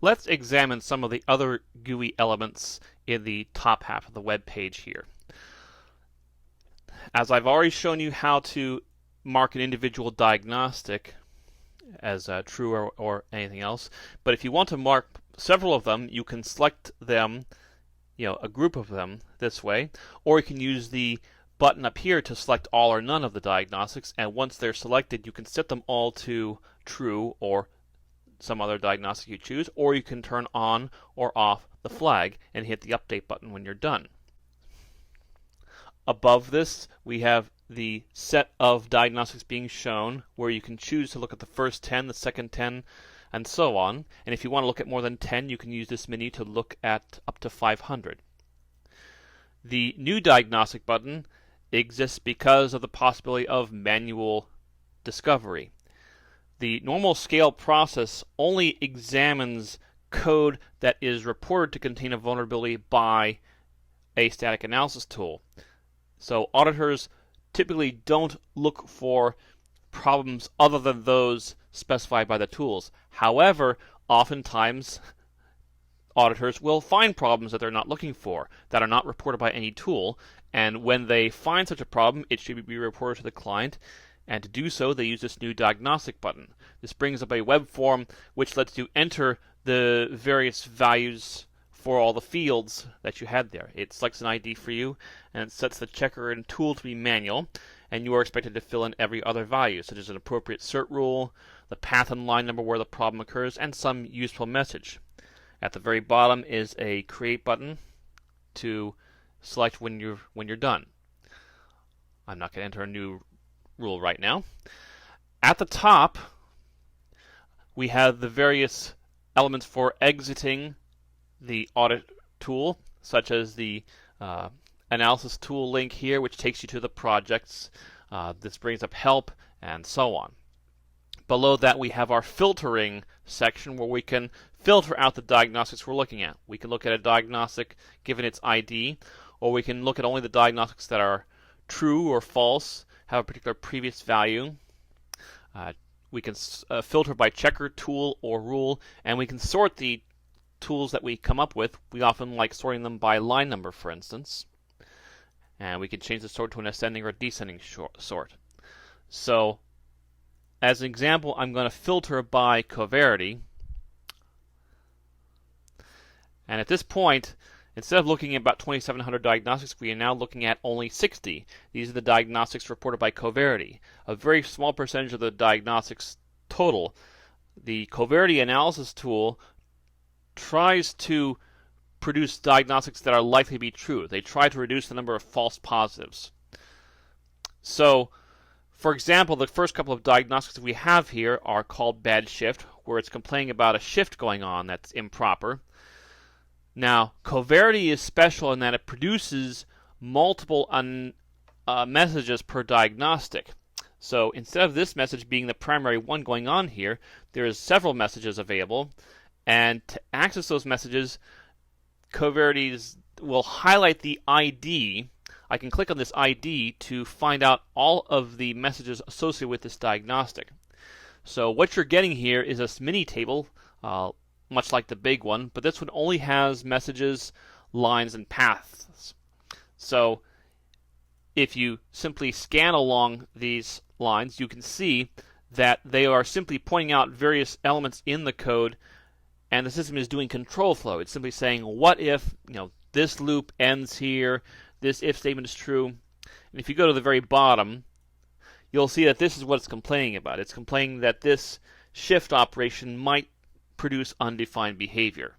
Let's examine some of the other GUI elements in the top half of the web page here. As I've already shown you how to mark an individual diagnostic as true or anything else, but if you want to mark several of them, you can select them, a group of them this way, or you can use the button up here to select all or none of the diagnostics, and once they're selected, you can set them all to true or some other diagnostic you choose, or you can turn on or off the flag and hit the update button when you're done. Above this, we have the set of diagnostics being shown, where you can choose to look at the first 10, the second 10, and so on. And if you want to look at more than 10, you can use this menu to look at up to 500. The new diagnostic button exists because of the possibility of manual discovery. The normal scale process only examines code that is reported to contain a vulnerability by a static analysis tool. So auditors typically don't look for problems other than those specified by the tools. However, oftentimes auditors will find problems that they're not looking for, that are not reported by any tool, and when they find such a problem, it should be reported to the client, and to do so, they use this new diagnostic button. This brings up a web form which lets you enter the various values for all the fields that you had there. It selects an ID for you, and it sets the checker and tool to be manual, and you are expected to fill in every other value, such as an appropriate CERT rule, the path and line number where the problem occurs, and some useful message. At the very bottom is a create button to select when you're done. I'm not going to enter a new rule right now. At the top, we have the various elements for exiting the audit tool, such as the analysis tool link here, which takes you to the projects. This brings up help, and so on. Below that, we have our filtering section, where we can filter out the diagnostics we're looking at. We can look at a diagnostic given its ID, or we can look at only the diagnostics that are true or false, have a particular previous value. We can filter by checker, tool, or rule, and we can sort the tools that we come up with. We often like sorting them by line number, for instance. And we can change the sort to an ascending or descending sort. So, as an example, I'm going to filter by coverity. And at this point, instead of looking at about 2,700 diagnostics, we are now looking at only 60. These are the diagnostics reported by coverity. A very small percentage of the diagnostics total. The coverity analysis tool tries to produce diagnostics that are likely to be true. They try to reduce the number of false positives. So, for example, the first couple of diagnostics we have here are called bad shift, where it's complaining about a shift going on that's improper. Now, coverity is special in that it produces multiple messages per diagnostic. So instead of this message being the primary one going on here, there's several messages available. And to access those messages, coverity will highlight the ID. I can click on this ID to find out all of the messages associated with this diagnostic. So what you're getting here is a mini table, much like the big one, but this one only has messages, lines, and paths. So if you simply scan along these lines, you can see that they are simply pointing out various elements in the code, and the system is doing control flow. It's simply saying, what if this loop ends here, this if statement is true. And if you go to the very bottom, you'll see that this is what it's complaining about. It's complaining that this shift operation might produce undefined behavior.